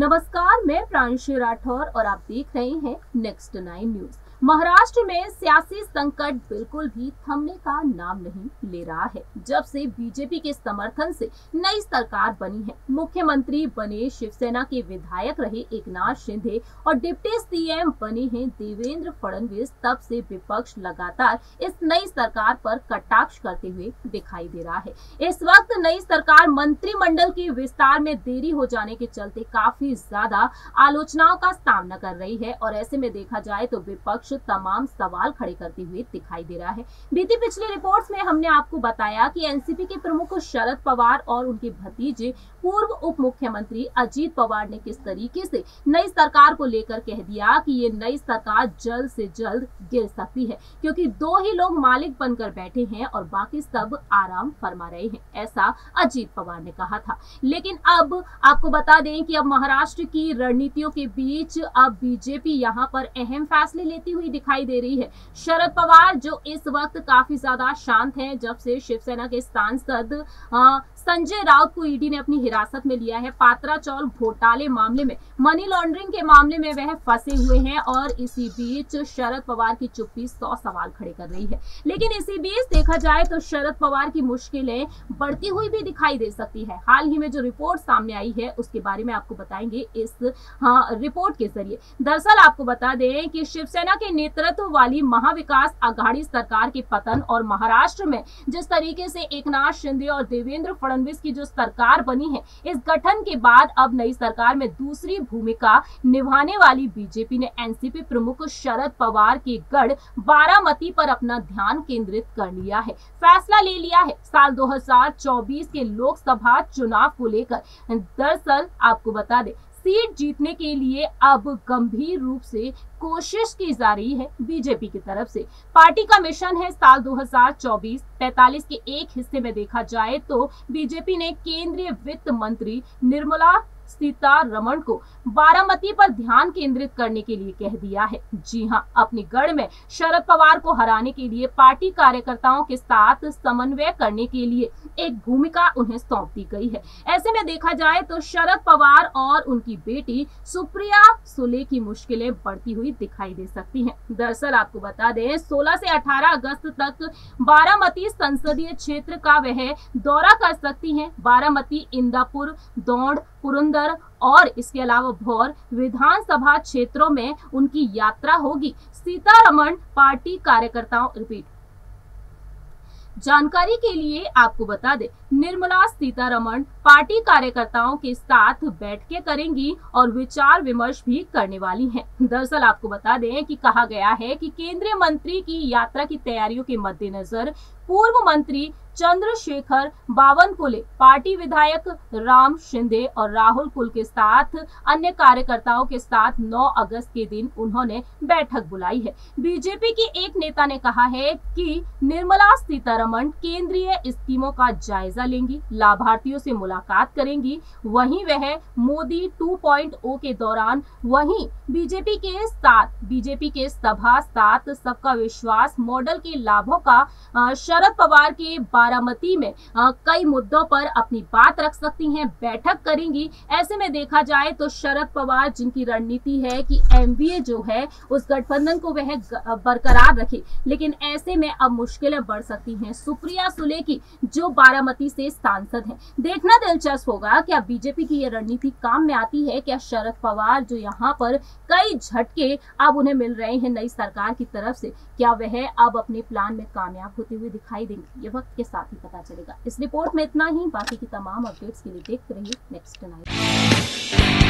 नमस्कार, मैं प्रांशी राठौर और आप देख रहे हैं नेक्स्ट 9 न्यूज। महाराष्ट्र में सियासी संकट बिल्कुल भी थमने का नाम नहीं ले रहा है। जब से बीजेपी के समर्थन से नई सरकार बनी है, मुख्यमंत्री बने शिवसेना के विधायक रहे एकनाथ शिंदे और डिप्टी सीएम बने हैं देवेंद्र फडणवीस, तब से विपक्ष लगातार इस नई सरकार पर कटाक्ष करते हुए दिखाई दे रहा है। इस वक्त नई सरकार मंत्रिमंडल के विस्तार में देरी हो जाने के चलते काफी ज्यादा आलोचनाओं का सामना कर रही है और ऐसे में देखा जाए तो विपक्ष तमाम सवाल खड़े करते हुए दिखाई दे रहा है। बीती पिछली रिपोर्ट्स में हमने आपको बताया कि एनसीपी के प्रमुख शरद पवार और उनके भतीजे पूर्व उप मुख्यमंत्री अजीत पवार ने किस तरीके से नई सरकार को लेकर कह दिया कि ये नई सरकार जल्द से जल्द गिर सकती है, क्योंकि दो ही लोग मालिक बनकर बैठे हैं और बाकी सब आराम फरमा रहे हैं, ऐसा अजीत पवार ने कहा था। लेकिन अब आपको बता दें कि अब महाराष्ट्र की रणनीतियों के बीच अब बीजेपी यहाँ पर अहम फैसले लेती हुई दिखाई दे रही है। शरद पवार जो इस वक्त काफी ज्यादा शांत हैं, जब से शिवसेना के सांसद संजय राउत को ईडी ने अपनी हिरासत में लिया है। पात्रा चौल घोटाले मामले में, मनी लॉन्ड्रिंग के मामले में वह फंसे हुए हैं और इसी बीच शरद पवार की चुप्पी 100 सवाल खड़े कर रही है। लेकिन इसी बीच देखा जाए तो शरद पवार की मुश्किलें बढ़ती हुई भी दिखाई दे सकती है। हाल ही में जो रिपोर्ट सामने आई है उसके बारे में आपको बताएंगे इस रिपोर्ट के जरिए। दरअसल आपको बता दें कि शिवसेना के नेतृत्व वाली महाविकास आघाड़ी सरकार के पतन और महाराष्ट्र में जिस तरीके से एकनाथ शिंदे और देवेंद्र फडणवीस की जो सरकार बनी है, इस गठन के बाद अब नई सरकार में दूसरी भूमिका निभाने वाली बीजेपी ने एनसीपी प्रमुख शरद पवार के गढ़ बारामती पर अपना ध्यान केंद्रित कर लिया है, फैसला ले लिया है। साल 2024 के लोकसभा चुनाव को लेकर दरअसल आपको बता दें सीट जीतने के लिए अब गंभीर रूप से कोशिश की जा रही है बीजेपी की तरफ से। पार्टी का मिशन है साल 2024-45 के एक हिस्से में देखा जाए तो बीजेपी ने केंद्रीय वित्त मंत्री निर्मला सीतारमण को बारामती पर ध्यान केंद्रित करने के लिए कह दिया है। जी हां, अपने गढ़ में शरद पवार को हराने के लिए पार्टी कार्यकर्ताओं के साथ समन्वय करने के लिए एक भूमिका उन्हें सौंप दी गई है। ऐसे में देखा जाए तो शरद पवार और उनकी बेटी सुप्रिया सुले की मुश्किलें बढ़ती हुई दिखाई दे सकती हैं। दरअसल आपको बता दें 16 से 18 अगस्त तक बारामती संसदीय क्षेत्र का वह दौरा कर सकती हैं। बारामती, इंदापुर, दौंड, पुरंदर और इसके अलावा भौर विधानसभा क्षेत्रों में उनकी यात्रा होगी। सीतारमण पार्टी कार्यकर्ताओं रिपीट जानकारी के लिए आपको बता दें, निर्मला सीतारमण पार्टी कार्यकर्ताओं के साथ बैठकें करेंगी और विचार विमर्श भी करने वाली हैं। दरअसल आपको बता दें कि कहा गया है कि केंद्रीय मंत्री की यात्रा की तैयारियों के मद्देनजर पूर्व मंत्री चंद्रशेखर बावनकुले, पार्टी विधायक राम शिंदे और राहुल कुल के साथ अन्य कार्यकर्ताओं के साथ 9 अगस्त के दिन उन्होंने बैठक बुलाई है। बीजेपी की एक नेता ने कहा है कि निर्मला सीतारमण केंद्रीय स्कीमों का जायजा लेंगी, लाभार्थियों से मुलाकात करेंगी। वहीं वह मोदी 2.0 के दौरान वहीं बीजेपी के सभा 7 सबका विश्वास मॉडल के लाभों का शरद पवार के बारामती में कई मुद्दों पर अपनी बात रख सकती हैं, बैठक करेंगी। ऐसे में देखा जाए तो शरद पवार जिनकी रणनीति है कि एमवीए जो है उस गठबंधन को वह बरकरार रखे, लेकिन ऐसे में अब मुश्किलें बढ़ सकती हैं सुप्रिया सुले की, जो बारामती से सांसद हैं। देखना दिलचस्प होगा क्या बीजेपी की यह रणनीति काम में आती है। क्या शरद पवार जो यहाँ पर कई झटके अब उन्हें मिल रहे हैं नई सरकार की तरफ से, क्या वह अब अपने प्लान में कामयाब होते हुए दिखाई देंगे, ये वक्त के साथ ही पता चलेगा। इस रिपोर्ट में इतना ही। बाकी की तमाम अपडेट्स के लिए देखते रहिए नेक्स्ट 9।